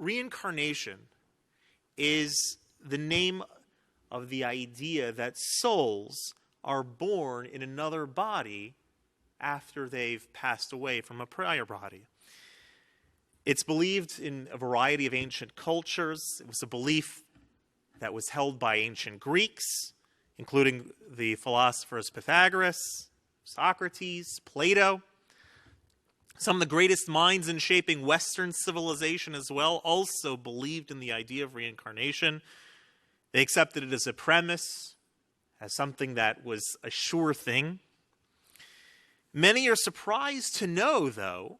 reincarnation is the name of the idea that souls are born in another body after they've passed away from a prior body. It's believed in a variety of ancient cultures. It was a belief that was held by ancient Greeks, including the philosophers Pythagoras, Socrates, Plato. Some of the greatest minds in shaping Western civilization as well also believed in the idea of reincarnation. They accepted it as a premise, as something that was a sure thing. Many are surprised to know, though,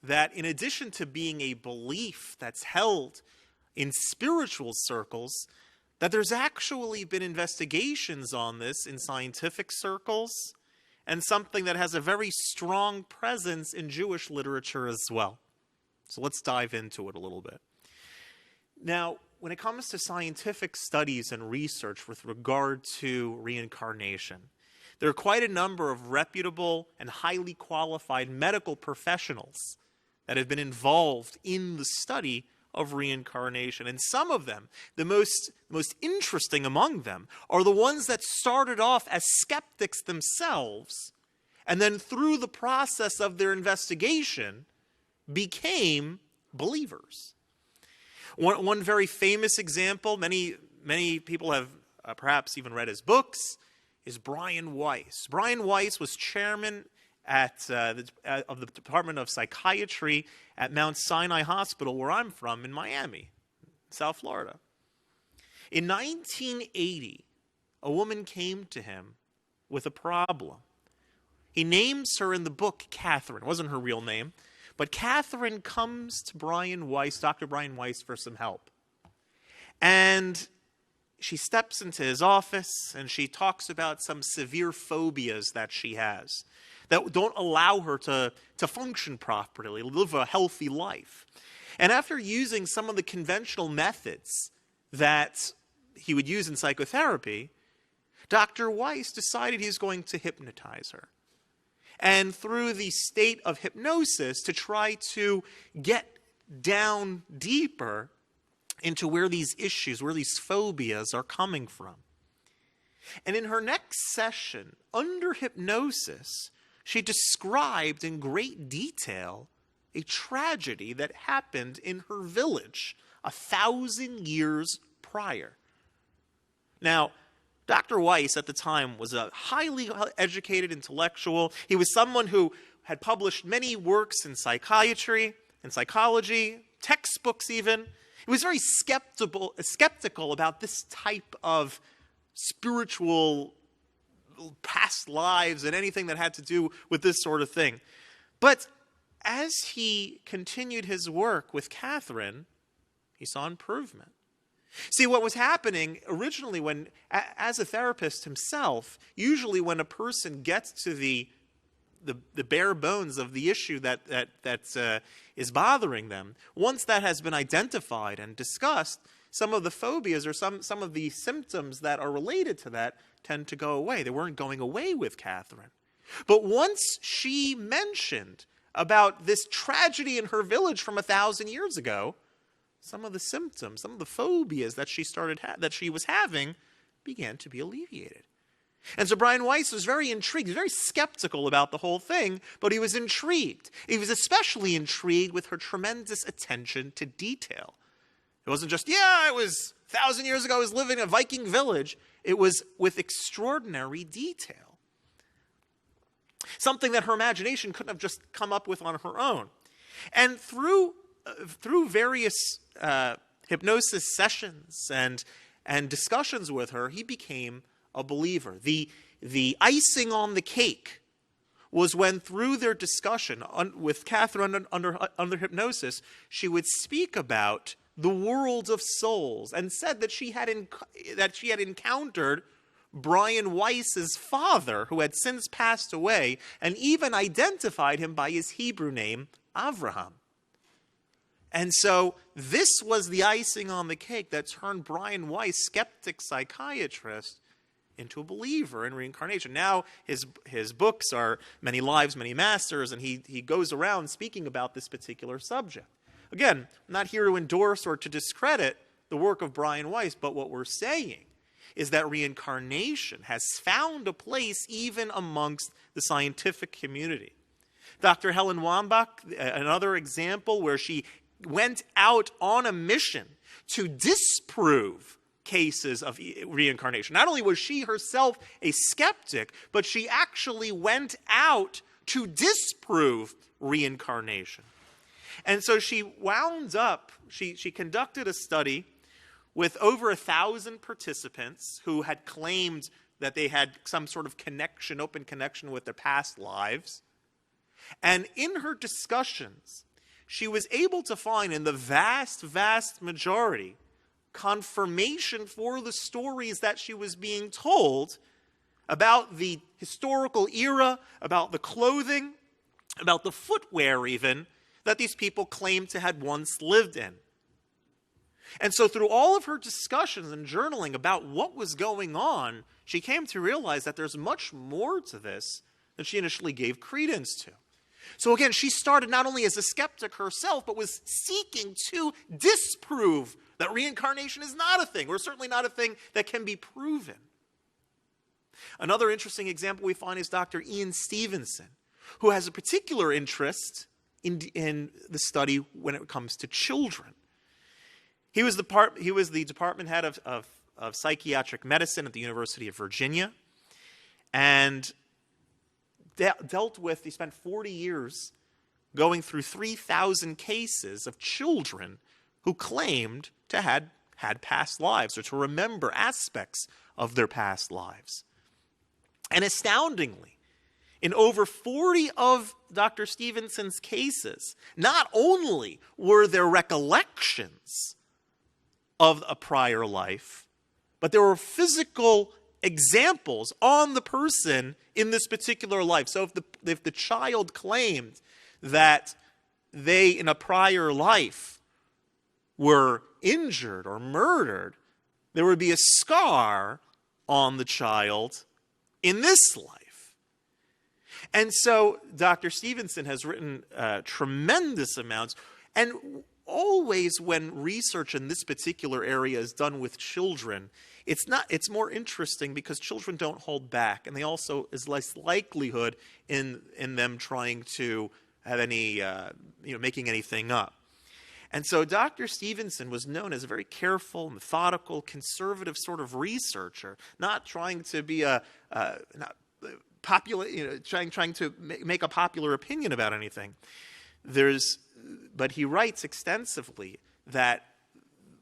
that in addition to being a belief that's held in spiritual circles, that there's actually been investigations on this in scientific circles, and something that has a very strong presence in Jewish literature as well. So let's dive into it a little bit. Now, when it comes to scientific studies and research with regard to reincarnation, there are quite a number of reputable and highly qualified medical professionals that have been involved in the study of reincarnation. And some of them, the most interesting among them, are the ones that started off as skeptics themselves, and then through the process of their investigation became believers. One very famous example, many people have perhaps even read his books, is Brian Weiss. Brian Weiss was chairman of the Department of Psychiatry at Mount Sinai Hospital, where I'm from, in Miami, South Florida. In 1980, a woman came to him with a problem. He names her in the book Catherine. It wasn't her real name. But Catherine comes to Brian Weiss, Dr. Brian Weiss, for some help. And she steps into his office and she talks about some severe phobias that she has that don't allow her to function properly, live a healthy life. And after using some of the conventional methods that he would use in psychotherapy, Dr. Weiss decided he's going to hypnotize her. And through the state of hypnosis, to try to get down deeper into where these issues, where these phobias are coming from. And in her next session, under hypnosis, she described in great detail a tragedy that happened in her village 1,000 years prior. Now, Dr. Weiss at the time was a highly educated intellectual. He was someone who had published many works in psychiatry and psychology, textbooks even. He was very skeptical about this type of spiritual past lives and anything that had to do with this sort of thing. But as he continued his work with Catherine, he saw improvement. See, what was happening originally when, as a therapist himself, usually when a person gets to the bare bones of the issue that is bothering them, once that has been identified and discussed, some of the phobias or some of the symptoms that are related to that tend to go away. They weren't going away with Catherine. But once she mentioned about this tragedy in her village from 1,000 years ago, some of the symptoms, some of the phobias that she was having began to be alleviated. And so Brian Weiss was very intrigued. He was very skeptical about the whole thing, but he was intrigued. He was especially intrigued with her tremendous attention to detail. It wasn't just, it was 1,000 years ago, I was living in a Viking village. It was with extraordinary detail. Something that her imagination couldn't have just come up with on her own. And through various hypnosis sessions and discussions with her, he became a believer. The icing on the cake was when, through their discussion with Catherine under hypnosis, she would speak about the world of souls and said that she had encountered Brian Weiss's father, who had since passed away, and even identified him by his Hebrew name, Avraham. And so this was the icing on the cake that turned Brian Weiss, skeptic psychiatrist, into a believer in reincarnation. Now his books are Many Lives, Many Masters, and he goes around speaking about this particular subject. Again, I'm not here to endorse or to discredit the work of Brian Weiss, but what we're saying is that reincarnation has found a place even amongst the scientific community. Dr. Helen Wambach, another example where she went out on a mission to disprove cases of reincarnation. Not only was she herself a skeptic, but she actually went out to disprove reincarnation. And so she wound up, she conducted a study with over 1,000 participants who had claimed that they had some sort of connection, open connection with their past lives. And in her discussions, she was able to find in the vast, vast majority confirmation for the stories that she was being told about the historical era, about the clothing, about the footwear even, that these people claimed to had once lived in. And so through all of her discussions and journaling about what was going on, she came to realize that there's much more to this than she initially gave credence to. So again, she started not only as a skeptic herself, but was seeking to disprove that reincarnation is not a thing, or certainly not a thing that can be proven. Another interesting example we find is Dr. Ian Stevenson, who has a particular interest in the study when it comes to children. He was the department head of psychiatric medicine at the University of Virginia, and he spent 40 years going through 3,000 cases of children who claimed to had past lives or to remember aspects of their past lives. And astoundingly, in over 40 of Dr. Stevenson's cases, not only were there recollections of a prior life, but there were physical examples on the person in this particular life. So if the child claimed that they, in a prior life, were injured or murdered, there would be a scar on the child in this life. And so Dr. Stevenson has written tremendous amounts, and always when research in this particular area is done with children, it's more interesting because children don't hold back, and they also is less likelihood in them trying to have any making anything up. And so Dr. Stevenson was known as a very careful, methodical, conservative sort of researcher, not trying to be trying to make a popular opinion about anything. But he writes extensively that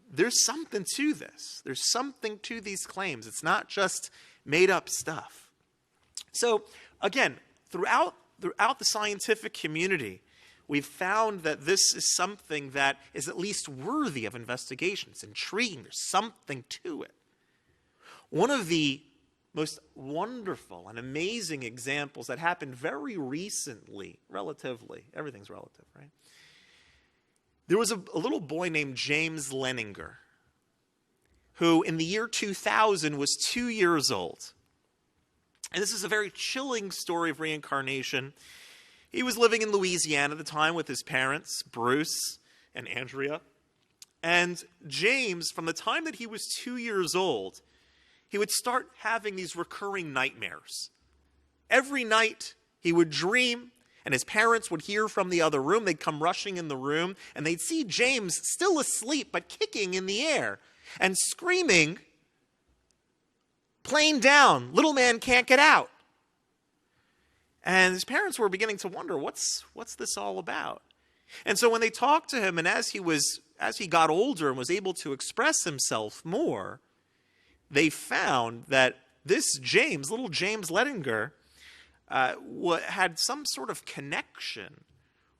there's something to this. There's something to these claims. It's not just made up stuff. So again, throughout the scientific community, we've found that this is something that is at least worthy of investigation. It's intriguing. There's something to it. One of the most wonderful and amazing examples that happened very recently, relatively, everything's relative, right? There was a little boy named James Leninger, who in the year 2000 was 2 years old. And this is a very chilling story of reincarnation. He was living in Louisiana at the time with his parents, Bruce and Andrea. And James, from the time that he was 2 years old, he would start having these recurring nightmares. Every night he would dream, and his parents would hear from the other room. They'd come rushing in the room, and they'd see James still asleep, but kicking in the air and screaming, "Plane down, little man can't get out." And his parents were beginning to wonder, what's this all about? And so when they talked to him, and as he got older and was able to express himself more, they found that this James, little James Leninger, had some sort of connection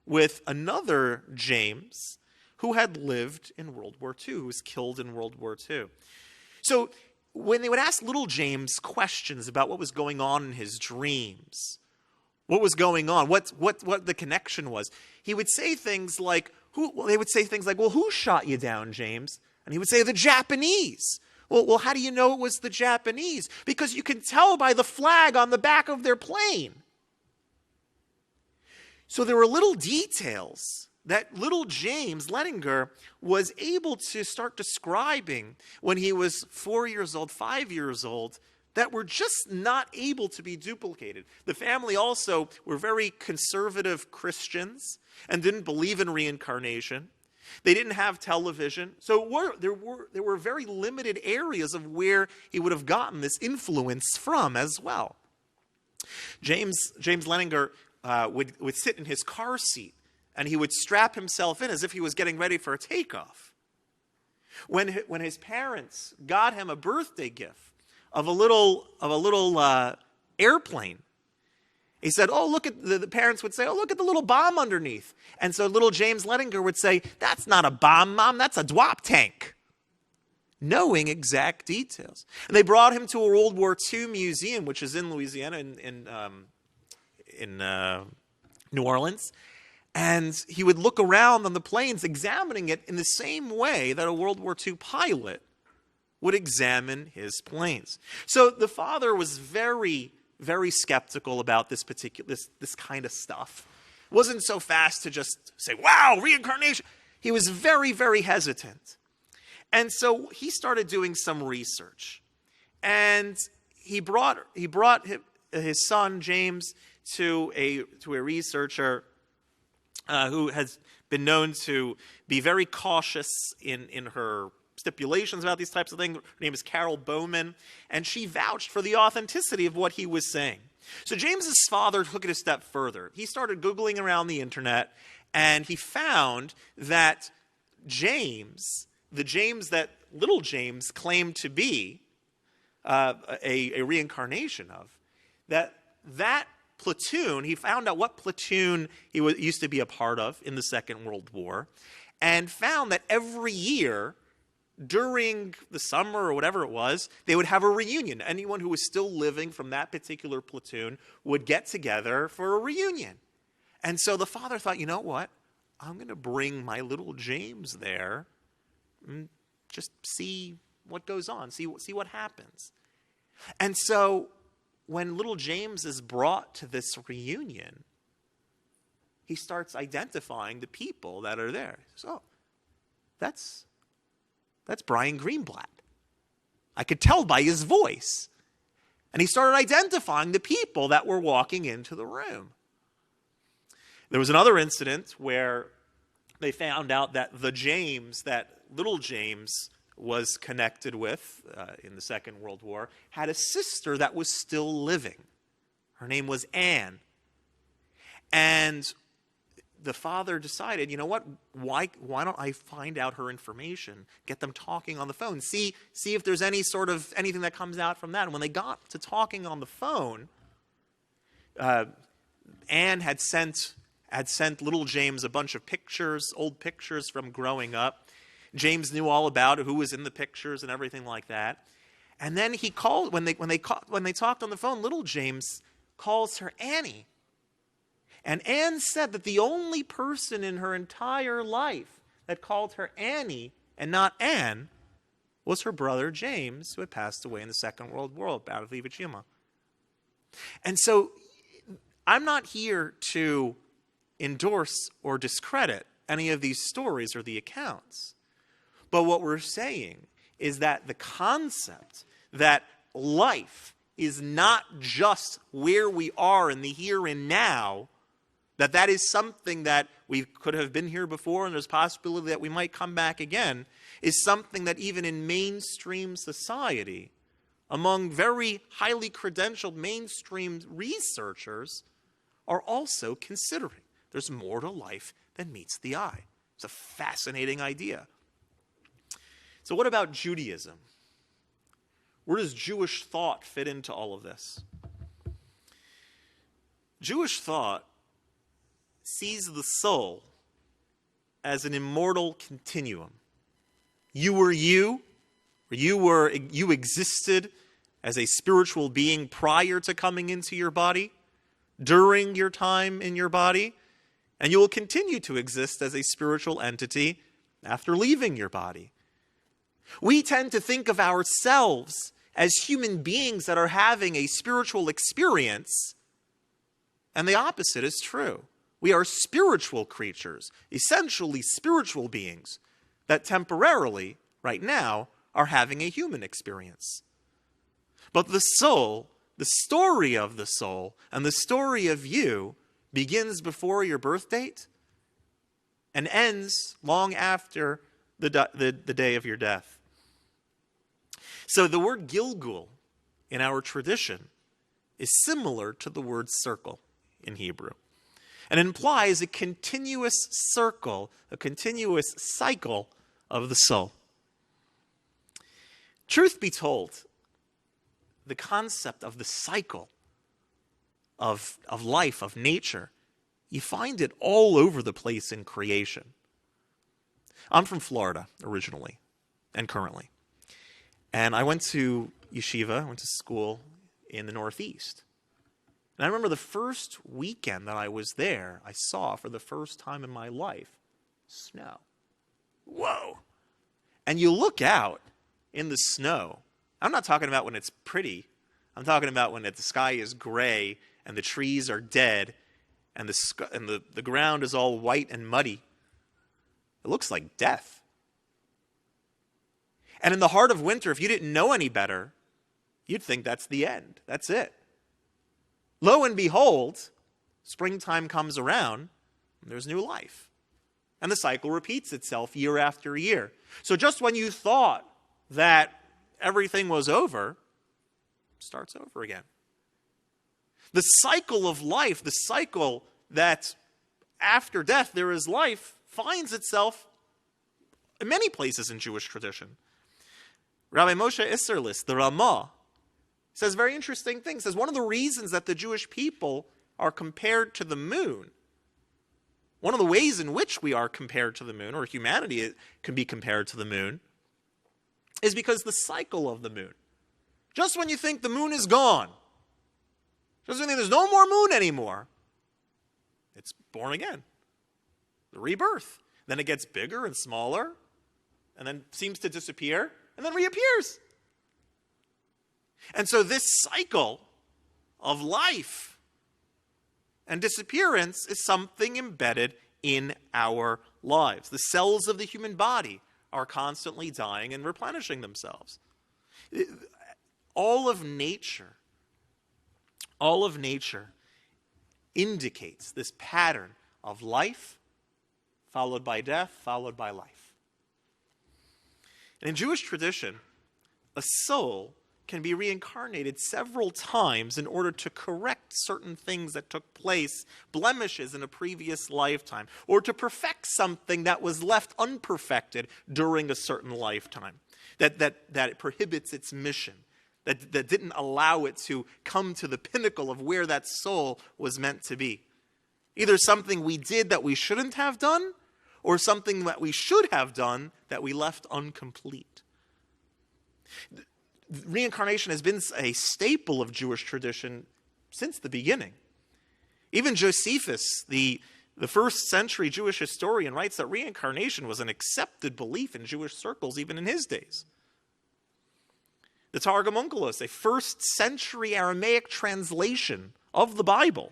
with another James who had lived in World War II, who was killed in World War II. So when they would ask little James questions about what was going on in his dreams, what was going on, what the connection was, he would say things like, well, who shot you down, James? And he would say, the Japanese. Well, how do you know it was the Japanese? Because you can tell by the flag on the back of their plane. So there were little details that little James Leninger was able to start describing when he was 4 years old, 5 years old, that were just not able to be duplicated. The family also were very conservative Christians and didn't believe in reincarnation. They didn't have television. So there were very limited areas of where he would have gotten this influence from as well. James Leninger would sit in his car seat, and he would strap himself in as if he was getting ready for a takeoff. When his parents got him a birthday gift of a little airplane, he said, "Oh, look at," the parents would say, "Oh, look at the little bomb underneath." And so little James Leninger would say, "That's not a bomb, Mom, that's a dwap tank," knowing exact details. And they brought him to a World War II museum, which is in Louisiana, in New Orleans. And he would look around on the planes, examining it in the same way that a World War II pilot would examine his planes. So the father was very, very skeptical about this kind of stuff. Wasn't so fast to just say, "Wow, reincarnation." He was very, very hesitant. And so he started doing some research. And he brought his son, James, to a researcher who has been known to be very cautious in her stipulations about these types of things. Her name is Carol Bowman, and she vouched for the authenticity of what he was saying. So James's father took it a step further. He started Googling around the internet, and he found that the James that little James claimed to be a reincarnation of, that platoon, he found out what platoon he used to be a part of in the Second World War, and found that every year during the summer or whatever it was, they would have a reunion. Anyone who was still living from that particular platoon would get together for a reunion. And so the father thought, you know what? I'm going to bring my little James there and just see what goes on, see what happens. And so when little James is brought to this reunion, he starts identifying the people that are there. So that's Brian Greenblatt. I could tell by his voice. And he started identifying the people that were walking into the room. There was another incident where they found out that that little James was connected with in the Second World War had a sister that was still living. Her name was Anne. And the father decided, you know what, why don't I find out her information, get them talking on the phone, see if there's anything that comes out from that. And when they got to talking on the phone, Anne had sent little James a bunch of pictures, old pictures from growing up. James knew all about who was in the pictures and everything like that. And then he called, when they talked on the phone, little James calls her Annie. And Anne said that the only person in her entire life that called her Annie and not Anne was her brother James, who had passed away in the Second World War, Battle of Iwo Jima. And so I'm not here to endorse or discredit any of these stories or the accounts. But what we're saying is that the concept that life is not just where we are in the here and now, that is something that we could have been here before and there's possibility that we might come back again, is something that even in mainstream society, among very highly credentialed mainstream researchers, are also considering. There's more to life than meets the eye. It's a fascinating idea. So what about Judaism? Where does Jewish thought fit into all of this? Jewish thought sees the soul as an immortal continuum. You were you, or you existed as a spiritual being prior to coming into your body, during your time in your body, and you will continue to exist as a spiritual entity after leaving your body. We tend to think of ourselves as human beings that are having a spiritual experience, and the opposite is true. We are spiritual creatures, essentially spiritual beings that temporarily, right now, are having a human experience. But the soul, the story of the soul, and the story of you begins before your birth date and ends long after the day of your death. So the word Gilgul in our tradition is similar to the word circle in Hebrew. And implies a continuous circle, a continuous cycle of the soul. Truth be told, the concept of the cycle of life, of nature, you find it all over the place in creation. I'm from Florida originally and currently. And I went to yeshiva, I went to school in the Northeast. And I remember the first weekend that I was there, I saw for the first time in my life snow. Whoa! And you look out in the snow. I'm not talking about when it's pretty. I'm talking about when the sky is gray and the trees are dead and the ground is all white and muddy. It looks like death. And in the heart of winter, if you didn't know any better, you'd think that's the end. That's it. Lo and behold, springtime comes around, and there's new life. And the cycle repeats itself year after year. So just when you thought that everything was over, it starts over again. The cycle of life, the cycle that after death there is life, finds itself in many places in Jewish tradition. Rabbi Moshe Isserlis, the Ramah, says very interesting things. Says one of the reasons that the Jewish people are compared to the moon, one of the ways in which we are compared to the moon, or humanity can be compared to the moon, is because the cycle of the moon. Just when you think the moon is gone, just when you think there's no more moon anymore, it's born again. The rebirth. Then it gets bigger and smaller, and then seems to disappear, and then reappears. And so this cycle of life and disappearance is something embedded in our lives. The cells of the human body are constantly dying and replenishing themselves. All of nature indicates this pattern of life, followed by death, followed by life. And in Jewish tradition, a soul can be reincarnated several times in order to correct certain things that took place, blemishes in a previous lifetime, or to perfect something that was left unperfected during a certain lifetime, that it prohibits its mission, that didn't allow it to come to the pinnacle of where that soul was meant to be. Either something we did that we shouldn't have done, or something that we should have done that we left incomplete. Reincarnation has been a staple of Jewish tradition since the beginning. Even Josephus, the first century Jewish historian, writes that reincarnation was an accepted belief in Jewish circles even in his days. The Targum Onkelos, a first century Aramaic translation of the Bible,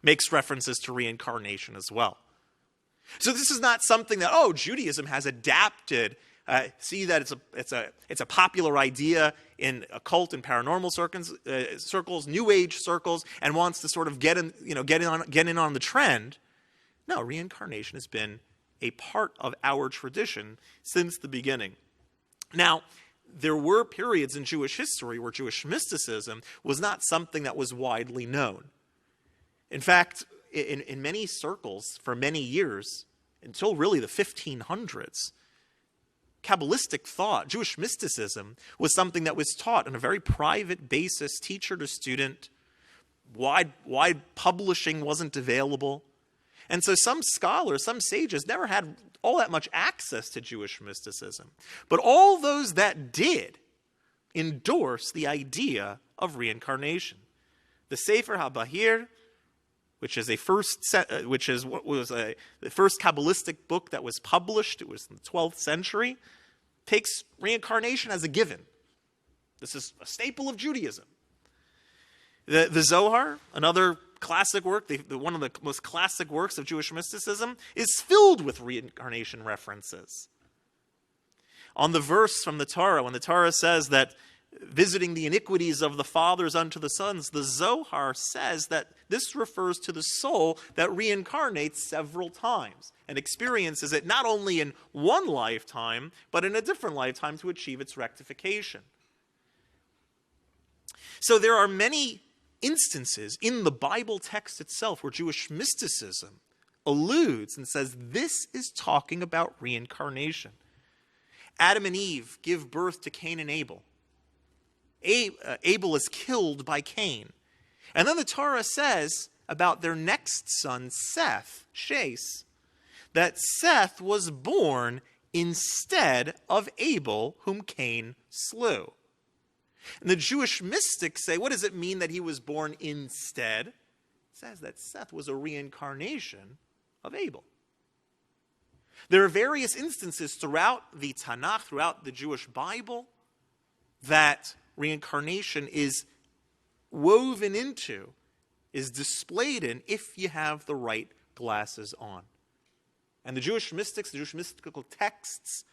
makes references to reincarnation as well. So this is not something that, Judaism has adapted. See that it's a popular idea in occult and paranormal circles, New Age circles, and wants to sort of get in on the trend. No, reincarnation has been a part of our tradition since the beginning. Now, there were periods in Jewish history where Jewish mysticism was not something that was widely known. In fact, in many circles for many years, until really the 1500s, Kabbalistic thought, Jewish mysticism, was something that was taught on a very private basis, teacher to student. Wide publishing wasn't available. And so some scholars, some sages, never had all that much access to Jewish mysticism. But all those that did endorse the idea of reincarnation. The Sefer HaBahir, which is the first Kabbalistic book that was published. It was in the 12th century. Takes reincarnation as a given. This is a staple of Judaism. The Zohar, another classic work, one of the most classic works of Jewish mysticism, is filled with reincarnation references. On the verse from the Torah, when the Torah says that visiting the iniquities of the fathers unto the sons, the Zohar says that this refers to the soul that reincarnates several times and experiences it not only in one lifetime, but in a different lifetime to achieve its rectification. So there are many instances in the Bible text itself where Jewish mysticism alludes and says this is talking about reincarnation. Adam and Eve give birth to Cain and Abel. Abel is killed by Cain. And then the Torah says about their next son, Seth, Shase, that Seth was born instead of Abel, whom Cain slew. And the Jewish mystics say, what does it mean that he was born instead? It says that Seth was a reincarnation of Abel. There are various instances throughout the Tanakh, throughout the Jewish Bible, that reincarnation is woven into, is displayed in, if you have the right glasses on. And the Jewish mystics, the Jewish mystical texts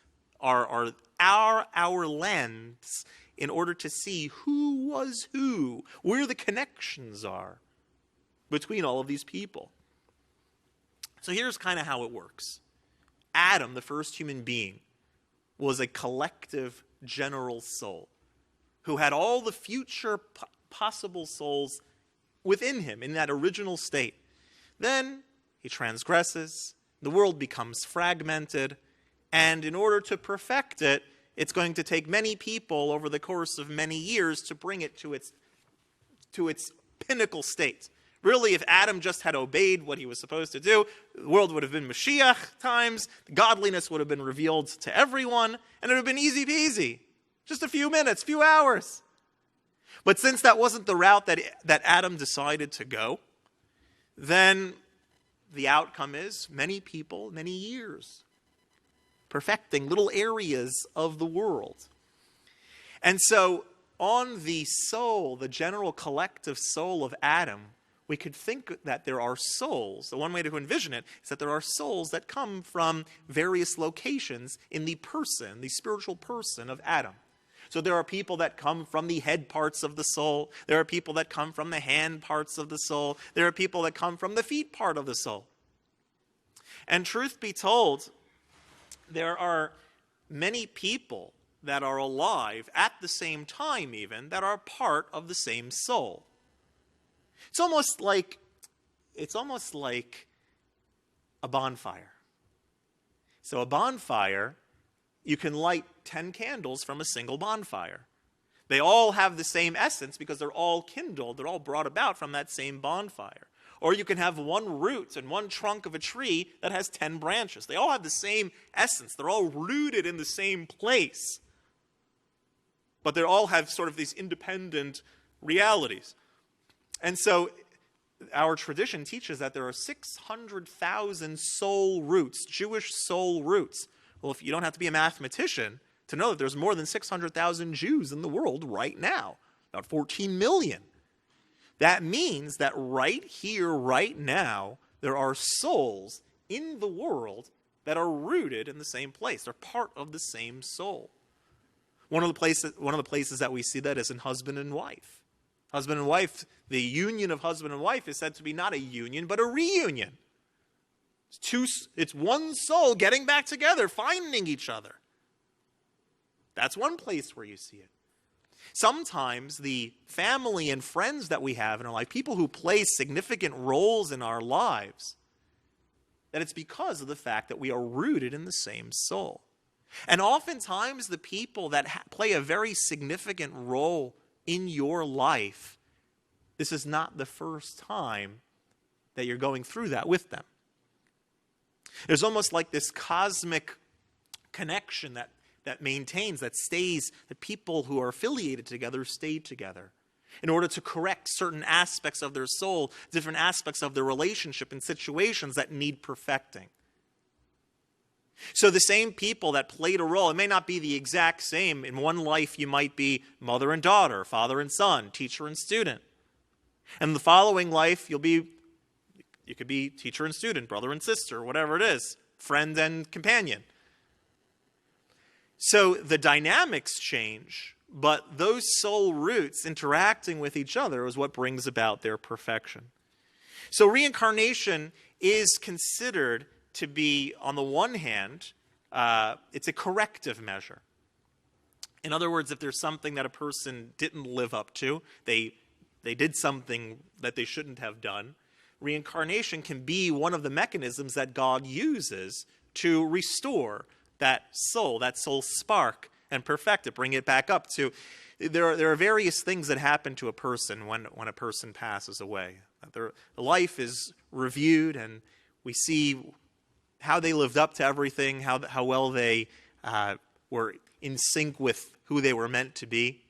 are our lens in order to see who was who, where the connections are between all of these people. So here's kind of how it works. Adam, the first human being, was a collective general soul who had all the future possible souls within him in that original state. Then he transgresses, the world becomes fragmented, and in order to perfect it, it's going to take many people over the course of many years to bring it to its pinnacle state. Really, if Adam just had obeyed what he was supposed to do, the world would have been Mashiach times, godliness would have been revealed to everyone, and it would have been easy peasy. Just a few minutes, few hours. But since that wasn't the route that Adam decided to go, then the outcome is many people, many years, perfecting little areas of the world. And so on the soul, the general collective soul of Adam, we could think that there are souls. The one way to envision it is that there are souls that come from various locations in the person, the spiritual person of Adam. So there are people that come from the head parts of the soul. There are people that come from the hand parts of the soul. There are people that come from the feet part of the soul. And truth be told, there are many people that are alive at the same time even that are part of the same soul. It's almost like a bonfire. So a bonfire, you can light 10 candles from a single bonfire. They all have the same essence because they're all kindled, they're all brought about from that same bonfire. Or you can have one root and one trunk of a tree that has 10 branches. They all have the same essence. They're all rooted in the same place. But they all have sort of these independent realities. And so our tradition teaches that there are 600,000 soul roots, Jewish soul roots. Well, if you don't have to be a mathematician to know that there's more than 600,000 Jews in the world right now, about 14 million. That means that right here, right now, there are souls in the world that are rooted in the same place. They're part of the same soul. One of the places that we see that is in husband and wife. Husband and wife, the union of husband and wife is said to be not a union, but a reunion. It's one soul getting back together, finding each other. That's one place where you see it. Sometimes the family and friends that we have in our life, people who play significant roles in our lives, that it's because of the fact that we are rooted in the same soul. And oftentimes the people that play a very significant role in your life, this is not the first time that you're going through that with them. There's almost like this cosmic connection that maintains, that stays, that people who are affiliated together stay together in order to correct certain aspects of their soul, different aspects of their relationship in situations that need perfecting. So the same people that played a role, it may not be the exact same. In one life you might be mother and daughter, father and son, teacher and student. And the following life, you could be teacher and student, brother and sister, whatever it is, friend and companion. So the dynamics change, but those soul roots interacting with each other is what brings about their perfection. So reincarnation is considered to be, on the one hand, it's a corrective measure. In other words, if there's something that a person didn't live up to, they did something that they shouldn't have done, reincarnation can be one of the mechanisms that God uses to restore that soul spark, and perfect it, bring it back up to. There are various things that happen to a person when a person passes away. Their life is reviewed, and we see how they lived up to everything, how well they were in sync with who they were meant to be.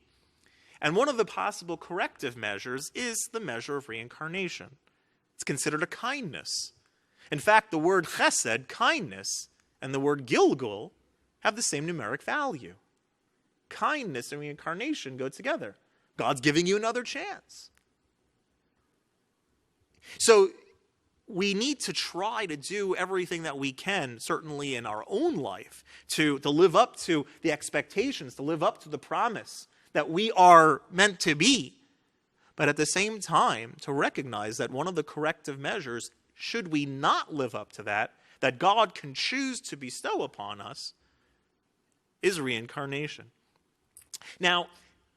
And one of the possible corrective measures is the measure of reincarnation. It's considered a kindness. In fact, the word chesed, kindness, and the word gilgul have the same numeric value. Kindness and reincarnation go together. God's giving you another chance. So we need to try to do everything that we can, certainly in our own life, to live up to the expectations, to live up to the promise that we are meant to be. But at the same time, to recognize that one of the corrective measures, should we not live up to that God can choose to bestow upon us, is reincarnation. Now,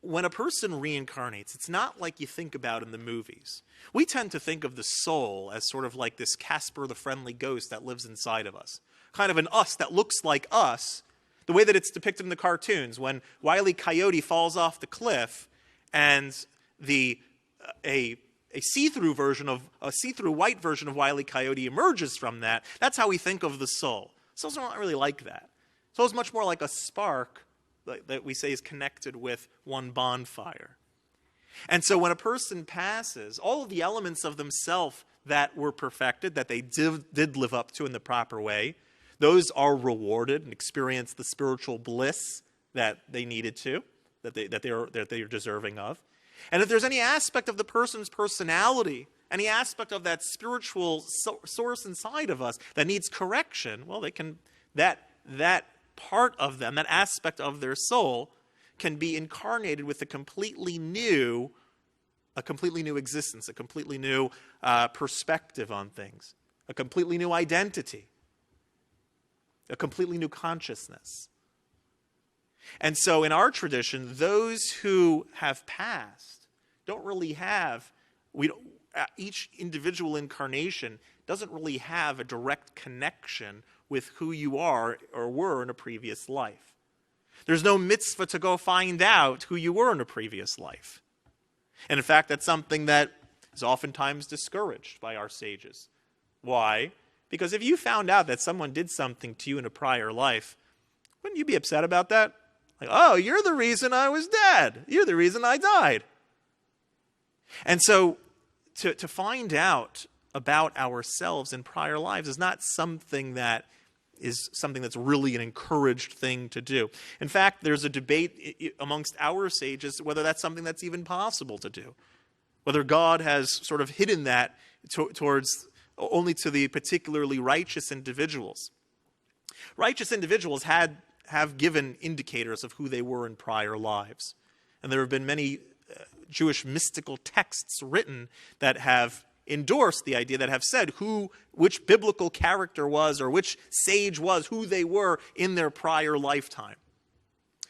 when a person reincarnates, it's not like you think about in the movies. We tend to think of the soul as sort of like this Casper the Friendly Ghost that lives inside of us. Kind of an us that looks like us, the way that it's depicted in the cartoons, when Wile E. Coyote falls off the cliff and a see-through white version of Wile E. Coyote emerges from that. That's how we think of the soul. Soul's not really like that. Soul's much more like a spark that we say is connected with one bonfire. And so when a person passes, all of the elements of themselves that were perfected, that they did live up to in the proper way, those are rewarded and experience the spiritual bliss that they needed to, that they are deserving of. And if there's any aspect of the person's personality, any aspect of that spiritual source inside of us that needs correction, well, that part of them, that aspect of their soul, can be incarnated with a completely new existence, a completely new perspective on things, a completely new identity, a completely new consciousness. And so in our tradition, those who have passed don't really have, each individual incarnation doesn't really have a direct connection with who you are or were in a previous life. There's no mitzvah to go find out who you were in a previous life. And in fact, that's something that is oftentimes discouraged by our sages. Why? Because if you found out that someone did something to you in a prior life, wouldn't you be upset about that? Like, oh, you're the reason I was dead. You're the reason I died. And so to find out about ourselves in prior lives is not something that is something that's really an encouraged thing to do. In fact, there's a debate amongst our sages whether that's something that's even possible to do. Whether God has sort of hidden that towards only to the particularly righteous individuals. Righteous individuals have given indicators of who they were in prior lives. And there have been many Jewish mystical texts written that have endorsed the idea, that have said which biblical character was, or which sage was, who they were in their prior lifetime.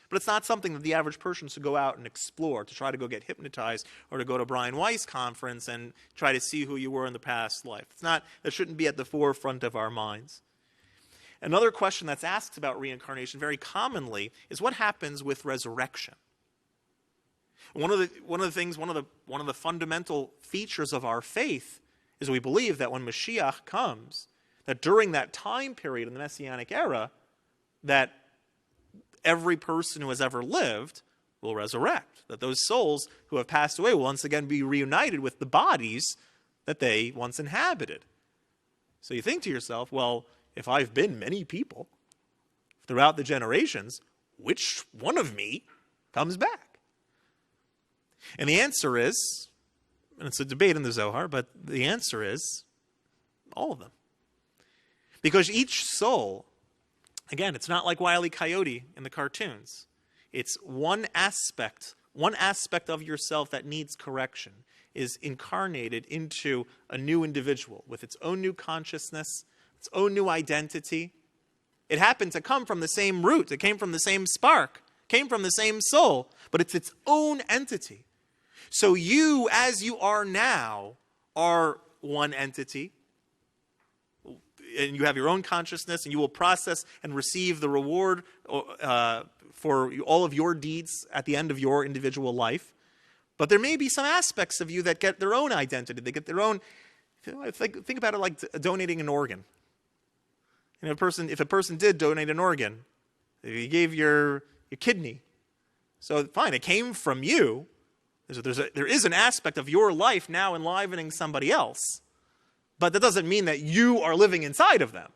But it's not something that the average person should go out and explore, to try to go get hypnotized or to go to Brian Weiss conference and try to see who you were in the past life. That shouldn't be at the forefront of our minds. Another question that's asked about reincarnation very commonly is what happens with resurrection. One of the fundamental features of our faith is we believe that when Mashiach comes, that during that time period in the Messianic era, that every person who has ever lived will resurrect. That those souls who have passed away will once again be reunited with the bodies that they once inhabited. So you think to yourself, well, if I've been many people throughout the generations, which one of me comes back? And the answer is, And it's a debate in the Zohar, but the answer is all of them. Because each soul, again, it's not like Wile E. Coyote in the cartoons. It's one aspect of yourself that needs correction is incarnated into a new individual with its own new consciousness, its own new identity. It happened to come from the same root. It came from the same spark, came from the same soul, but it's its own entity. So you, as you are now, are one entity, and you have your own consciousness, and you will process and receive the reward for all of your deeds at the end of your individual life. But there may be some aspects of you that get their own identity. They get their own. Think about it like donating an organ. And if a person did donate an organ, if you gave your kidney, so fine, it came from you. There is an aspect of your life now enlivening somebody else. But that doesn't mean that you are living inside of them.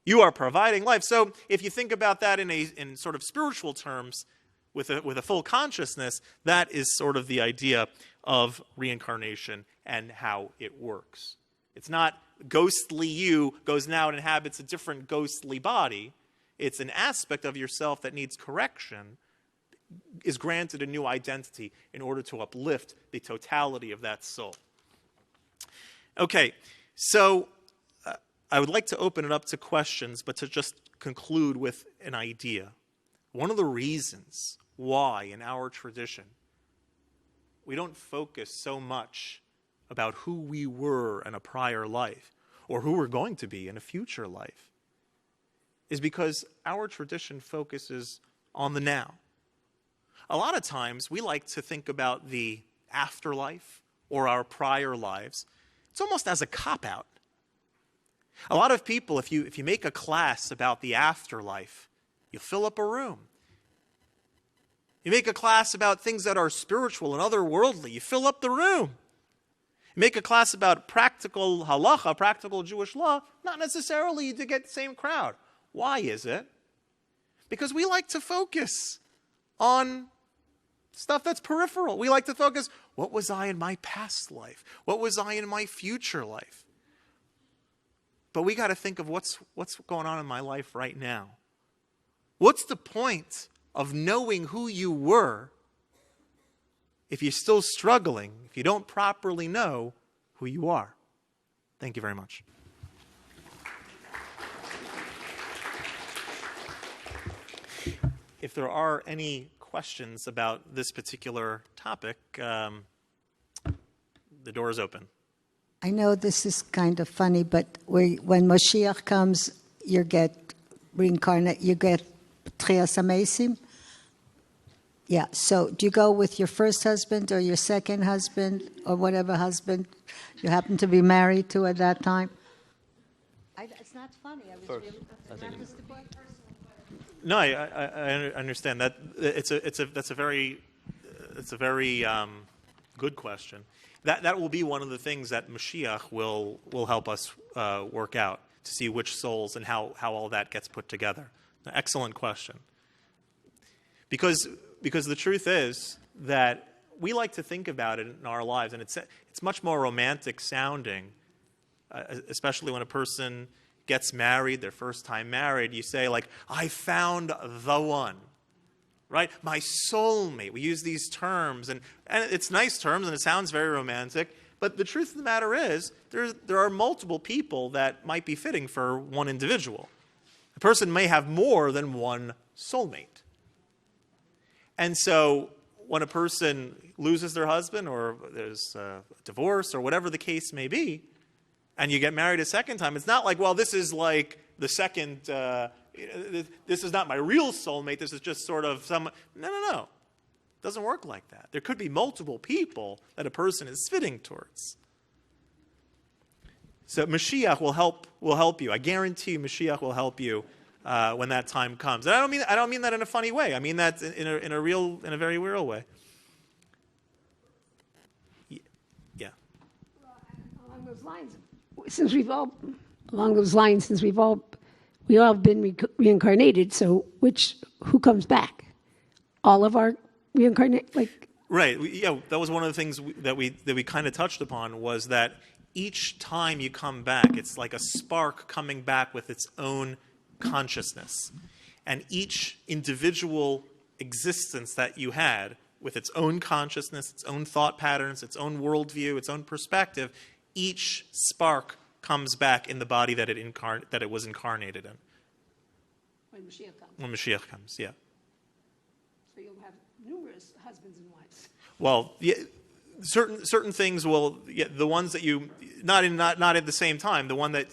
You are providing life. So if you think about that in sort of spiritual terms, with a full consciousness, that is sort of the idea of reincarnation and how it works. It's not ghostly you goes now and inhabits a different ghostly body. It's an aspect of yourself that needs correction, is granted a new identity in order to uplift the totality of that soul. Okay, so I would like to open it up to questions, but to just conclude with an idea. One of the reasons why in our tradition we don't focus so much about who we were in a prior life or who we're going to be in a future life is because our tradition focuses on the now. A lot of times we like to think about the afterlife or our prior lives. It's almost as a cop-out. A lot of people, if you make a class about the afterlife, you'll fill up a room. You make a class about things that are spiritual and otherworldly, you fill up the room. You make a class about practical halacha, practical Jewish law, not necessarily to get the same crowd. Why is it? Because we like to focus on stuff that's peripheral. We like to focus, what was I in my past life? What was I in my future life? But we got to think of what's going on in my life right now. What's the point of knowing who you were if you're still struggling, if you don't properly know who you are? Thank you very much. If there are any questions about this particular topic, the door is open. I know this is kind of funny, but when Moshiach comes, you get reincarnate, you get Tchias HaMeisim. Yeah, so do you go with your first husband or your second husband or whatever husband you happen to be married to at that time? It's not funny. I was First. really... No, I understand that. That's a very good question. That will be one of the things that Mashiach will help us work out, to see which souls and how all that gets put together. An excellent question. Because the truth is that we like to think about it in our lives, and it's much more romantic sounding, especially when a person gets married, their first time married. You say, like, I found the one, right? My soulmate. We use these terms, and it's nice terms, and it sounds very romantic, but the truth of the matter is there are multiple people that might be fitting for one individual. A person may have more than one soulmate. And so when a person loses their husband, or there's a divorce, or whatever the case may be, and you get married a second time, it's not like, well, this is like the second, this is not my real soulmate, this is just sort of some, no. It doesn't work like that. There could be multiple people that a person is fitting towards. So Mashiach will help you. I guarantee you Mashiach will help you when that time comes. And I don't mean that in a funny way. I mean that in a very real way. Yeah. Along those lines, since we've all been reincarnated, so who comes back? All of our reincarnate, Right. That was one of the things that we kind of touched upon, was that each time you come back, it's like a spark coming back with its own consciousness. And each individual existence that you had, with its own consciousness, its own thought patterns, its own worldview, its own perspective, each spark comes back in the body that it was incarnated in. When Mashiach comes. When Mashiach comes, yeah. So you'll have numerous husbands and wives. Well, yeah, certain things will, the ones that you not at the same time. The one that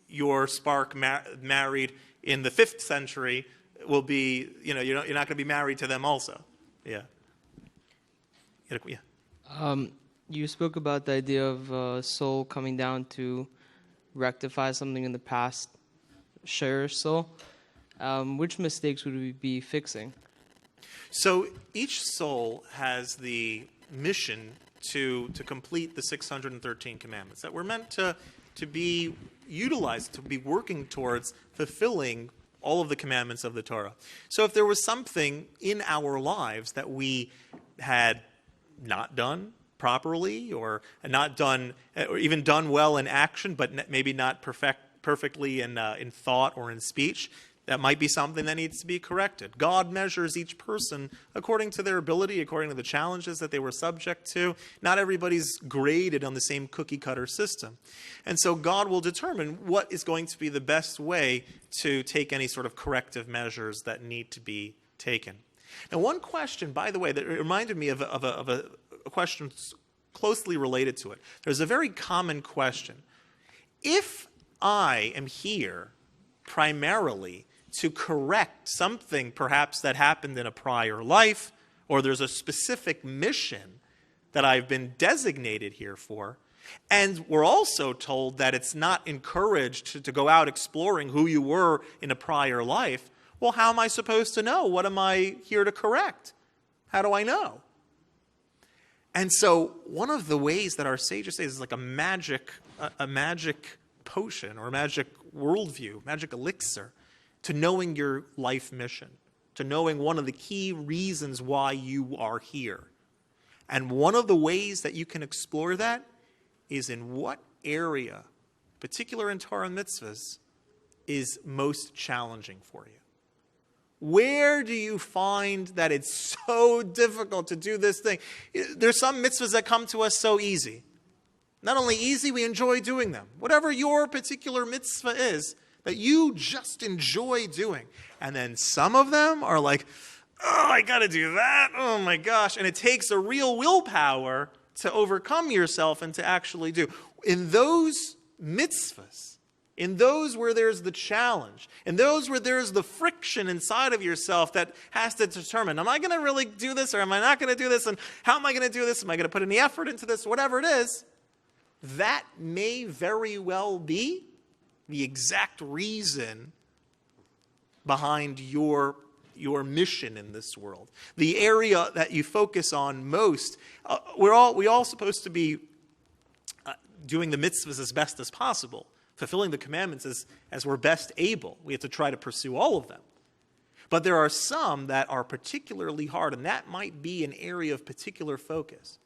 your spark married in the 5th century will be, you're not going to be married to them also. Yeah. Yeah. You spoke about the idea of soul coming down to rectify something in the past, share soul. Which mistakes would we be fixing? So each soul has the mission to complete the 613 commandments that were meant to be utilized, to be working towards fulfilling all of the commandments of the Torah. So if there was something in our lives that we had not done properly, or not done, or even done well in action, but maybe not perfectly in thought or in speech, that might be something that needs to be corrected. God measures each person according to their ability, according to the challenges that they were subject to. Not everybody's graded on the same cookie-cutter system. And so God will determine what is going to be the best way to take any sort of corrective measures that need to be taken. Now, one question, by the way, that reminded me of a question closely related to it. There's a very common question. If I am here primarily to correct something perhaps that happened in a prior life, or there's a specific mission that I've been designated here for, and we're also told that it's not encouraged to go out exploring who you were in a prior life, well, how am I supposed to know? What am I here to correct? How do I know? And so one of the ways that our sages say is like a magic potion or a magic worldview, magic elixir to knowing your life mission, to knowing one of the key reasons why you are here. And one of the ways that you can explore that is in what area, particular in Torah and mitzvahs, is most challenging for you. Where do you find that it's so difficult to do this thing? There's some mitzvahs that come to us so easy. Not only easy, we enjoy doing them. Whatever your particular mitzvah is, that you just enjoy doing. And then some of them are like, oh, I got to do that. Oh, my gosh. And it takes a real willpower to overcome yourself and to actually do. In those mitzvahs, in those where there's the challenge, in those where there's the friction inside of yourself that has to determine, am I going to really do this or am I not going to do this? And how am I going to do this? Am I going to put any effort into this? Whatever it is, that may very well be the exact reason behind your mission in this world. The area that you focus on most. We all supposed to be doing the mitzvahs as best as possible, fulfilling the commandments as we're best able. We have to try to pursue all of them. But there are some that are particularly hard, and that might be an area of particular focus.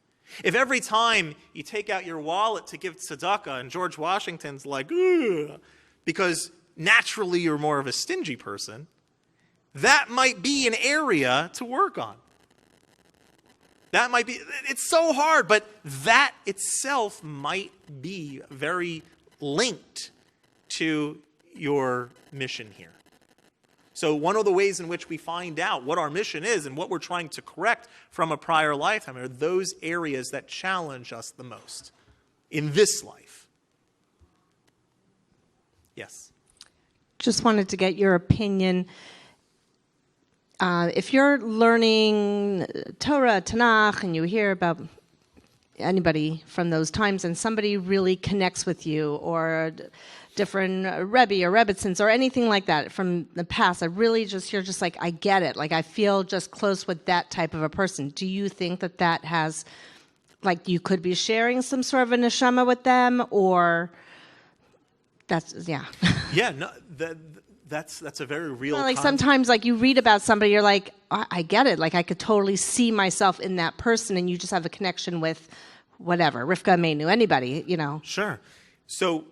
If every time you take out your wallet to give tzedakah and George Washington's like, ugh, because naturally you're more of a stingy person, that might be an area to work on. That might be, it's so hard, but that itself might be very linked to your mission here. So one of the ways in which we find out what our mission is and what we're trying to correct from a prior lifetime are those areas that challenge us the most in this life. Yes. Just wanted to get your opinion. If you're learning Torah, Tanakh, and you hear about anybody from those times and somebody really connects with you, or different Rebbe or Rebbitzins or anything like that from the past, you're just like, I get it. Like, I feel just close with that type of a person. Do you think that has, like, you could be sharing some sort of a neshama with them, or that's, yeah. Yeah, no, that's a very real. Well, like sometimes, like you read about somebody, you're like, I get it. Like I could totally see myself in that person, and you just have a connection with whatever, Rivka, Menu, anybody, you know. Sure. So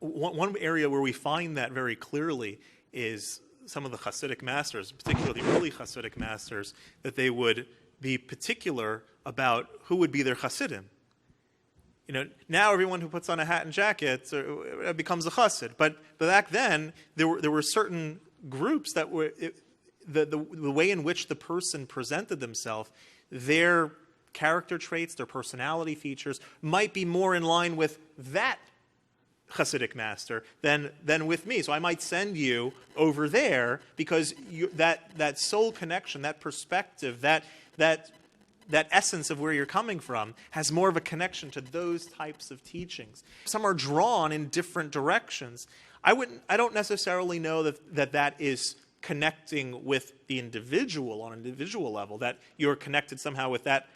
one area where we find that very clearly is some of the Hasidic masters, particularly the early Hasidic masters, that they would be particular about who would be their Hasidim. You know, now everyone who puts on a hat and jacket becomes a Chassid. But back then, there were certain groups that were the way in which the person presented themselves, their character traits, their personality features might be more in line with that Hasidic master than with me. So I might send you over there because that soul connection, that perspective, that essence of where you're coming from has more of a connection to those types of teachings. Some are drawn in different directions. I don't necessarily know that is connecting with the individual on an individual level, that you're connected somehow with that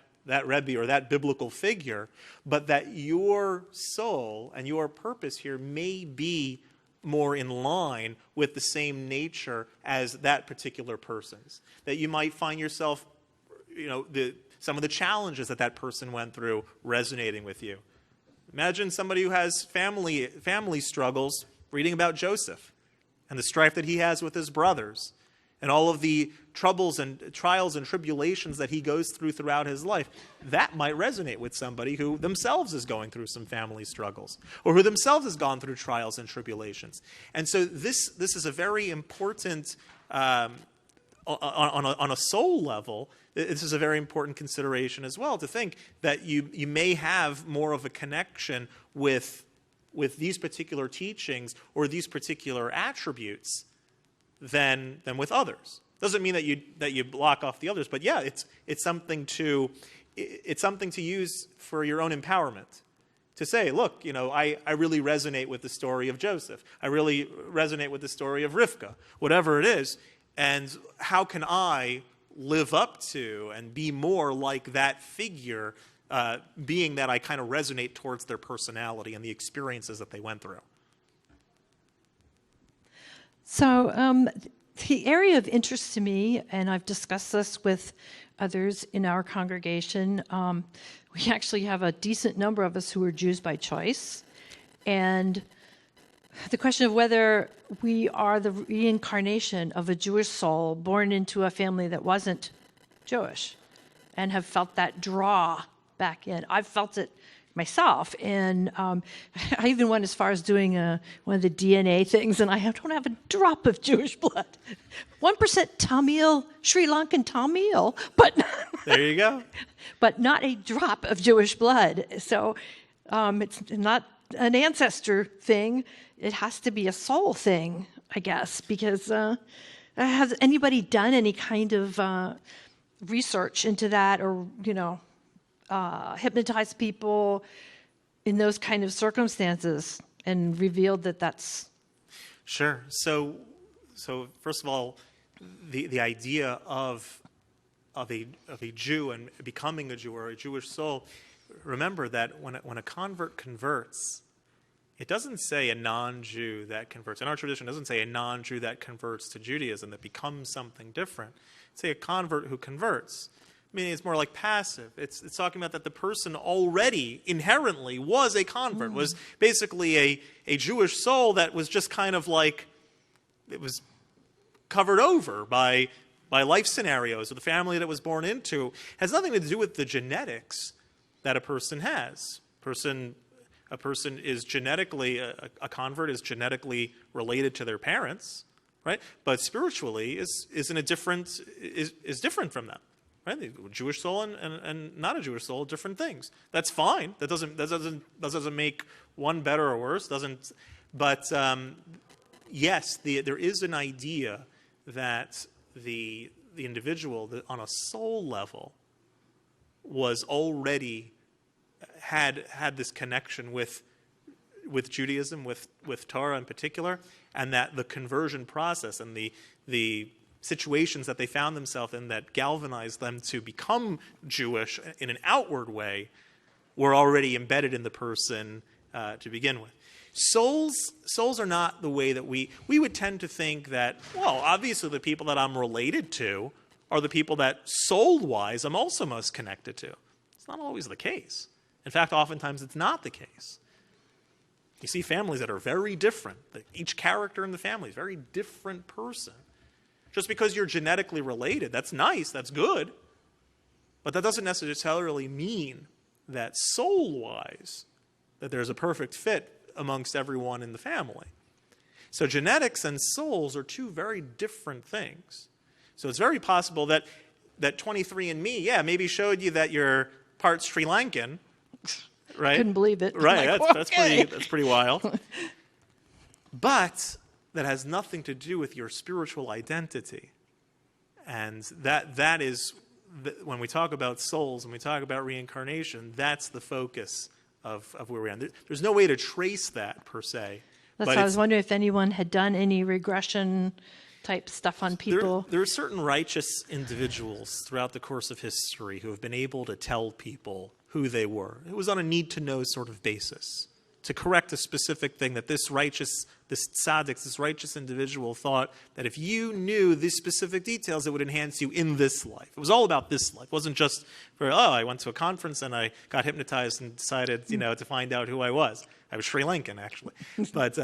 Rebbe or that biblical figure, but that your soul and your purpose here may be more in line with the same nature as that particular person's. That you might find yourself, you know, some of the challenges that person went through resonating with you. Imagine somebody who has family struggles reading about Joseph and the strife that he has with his brothers and all of the troubles and trials and tribulations that he goes through throughout his life. That might resonate with somebody who themselves is going through some family struggles or who themselves has gone through trials and tribulations. And so this is a very important, on a soul level, this is a very important consideration as well, to think that you may have more of a connection with these particular teachings or these particular attributes than with others. Doesn't mean that you block off the others, but yeah, it's something to use for your own empowerment. To say, look, you know, I really resonate with the story of Joseph. I really resonate with the story of Rivka, whatever it is. And how can I live up to and be more like that figure, being that I kind of resonate towards their personality and the experiences that they went through? So the area of interest to me, and I've discussed this with others in our congregation, we actually have a decent number of us who are Jews by choice. And the question of whether we are the reincarnation of a Jewish soul born into a family that wasn't Jewish and have felt that draw back in. I've felt it myself, and I even went as far as doing one of the DNA things, and I don't have a drop of Jewish blood. 1% Tamil, Sri Lankan Tamil, but there you go. But not a drop of Jewish blood. So it's not an ancestor thing. It has to be a soul thing, I guess, because has anybody done any kind of research into that, or hypnotize people in those kind of circumstances and revealed that that's... Sure. So first of all, the idea of a Jew and becoming a Jew or a Jewish soul, remember that when a convert converts, it doesn't say a non-Jew that converts. In our tradition, it doesn't say a non-Jew that converts to Judaism, that becomes something different. It's a convert who converts. Meaning it's more like passive. It's talking about that the person already inherently was a convert, was basically a Jewish soul that was just kind of like, it was covered over by life scenarios or the family that it was born into. It has nothing to do with the genetics that a person has. A person is genetically, a convert is genetically related to their parents, right? But spiritually is different from them. Right? The Jewish soul and not a Jewish soul, different things. That's fine. That doesn't make one better or worse. But yes, there is an idea that the individual that on a soul level was already had this connection with Judaism, with Torah in particular, and that the conversion process and the situations that they found themselves in that galvanized them to become Jewish in an outward way were already embedded in the person to begin with. Souls are not the way that we would tend to think that, well, obviously the people that I'm related to are the people that soul-wise I'm also most connected to. It's not always the case. In fact, oftentimes it's not the case. You see families that are very different. Each character in the family is a very different person. Just because you're genetically related, that's nice, that's good. But that doesn't necessarily mean that soul-wise, that there's a perfect fit amongst everyone in the family. So genetics and souls are two very different things. So it's very possible that 23andMe, maybe showed you that you're part Sri Lankan, right? Couldn't believe it. Right, Like, that's okay. pretty wild. But that has nothing to do with your spiritual identity. And that is, when we talk about souls, when we talk about reincarnation, that's the focus of where we are. There's no way to trace that, per se. That's why I was wondering if anyone had done any regression type stuff on people. There are certain righteous individuals throughout the course of history who have been able to tell people who they were. It was on a need-to-know sort of basis, to correct a specific thing that this tzaddik, this righteous individual thought that if you knew these specific details, it would enhance you in this life. It was all about this life. It wasn't just for, I went to a conference and I got hypnotized and decided, to find out who I was. I was Sri Lankan, actually. But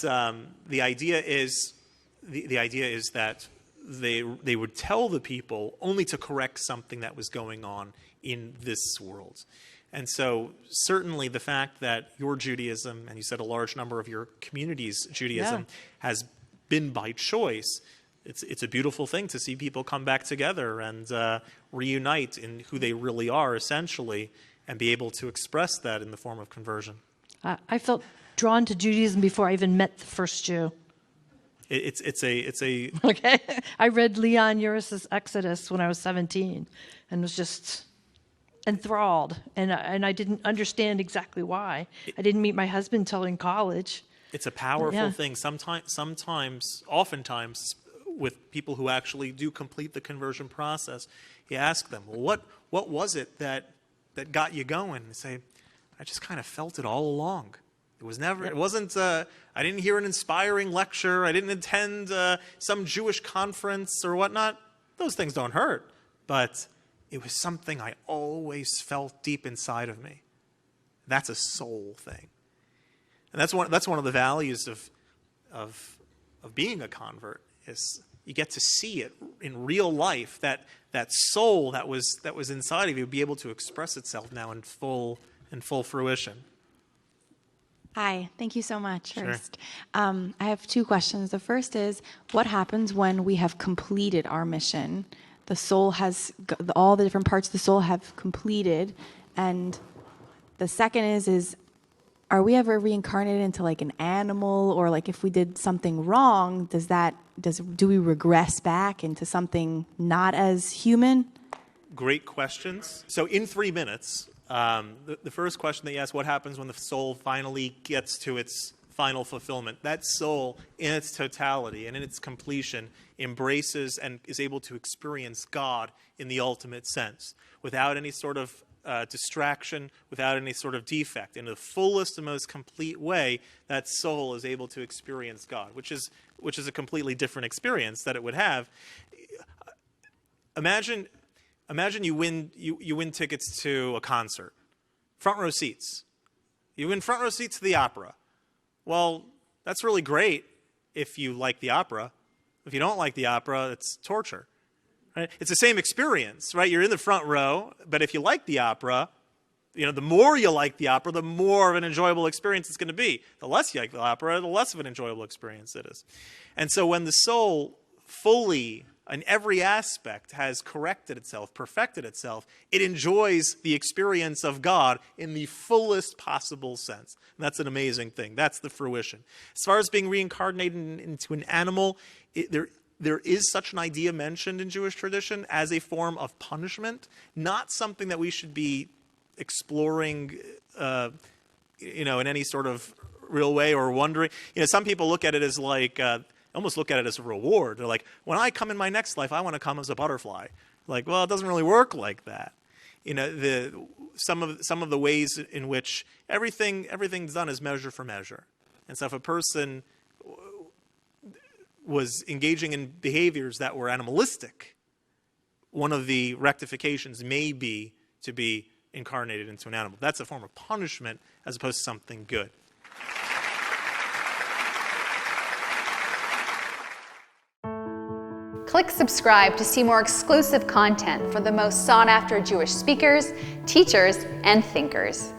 the idea is that they would tell the people only to correct something that was going on in this world. And so certainly the fact that your Judaism, and you said a large number of your community's Judaism, has been by choice, it's a beautiful thing to see people come back together and reunite in who they really are, essentially, and be able to express that in the form of conversion. I felt drawn to Judaism before I even met the first Jew. It's a Okay, I read Leon Uris's Exodus when I was 17, and was just enthralled, and I didn't understand exactly why. I didn't meet my husband until in college. It's a powerful thing. Oftentimes, with people who actually do complete the conversion process, you ask them, well, what was it that got you going? They say, I just kind of felt it all along. It was never. It wasn't. I didn't hear an inspiring lecture. I didn't attend some Jewish conference or whatnot. Those things don't hurt, but it was something I always felt deep inside of me. That's a soul thing, and that's one of the values of being a convert, is you get to see it in real life. That soul that was inside of you be able to express itself now in full fruition. Hi, thank you so much. Sure. First, I have two questions. The first is, what happens when we have completed our mission? The soul has, all the different parts of the soul have completed. And the second is are we ever reincarnated into like an animal, or like if we did something wrong, do we regress back into something not as human? Great questions. So in 3 minutes, the first question that you asked, what happens when the soul finally gets to its final fulfillment? That soul, in its totality and in its completion, embraces and is able to experience God in the ultimate sense, without any sort of distraction, without any sort of defect. In the fullest and most complete way, that soul is able to experience God, which is a completely different experience that it would have. Imagine you win tickets to a concert, front row seats. You win front row seats to the opera. Well, that's really great if you like the opera. If you don't like the opera, it's torture. Right? It's the same experience, right? You're in the front row, but if you like the opera, the more you like the opera, the more of an enjoyable experience it's going to be. The less you like the opera, the less of an enjoyable experience it is. And so when the soul fully, in every aspect, has corrected itself, perfected itself, it enjoys the experience of God in the fullest possible sense. And that's an amazing thing. That's the fruition. As far as being reincarnated into an animal, there is such an idea mentioned in Jewish tradition as a form of punishment, not something that we should be exploring, in any sort of real way, or wondering. Some people look at it as like, almost look at it as a reward. They're like, when I come in my next life, I want to come as a butterfly. Like, well, it doesn't really work like that. some of the ways in which everything's done is measure for measure. And so if a person was engaging in behaviors that were animalistic, one of the rectifications may be to be incarnated into an animal. That's a form of punishment as opposed to something good. Click subscribe to see more exclusive content for the most sought-after Jewish speakers, teachers, and thinkers.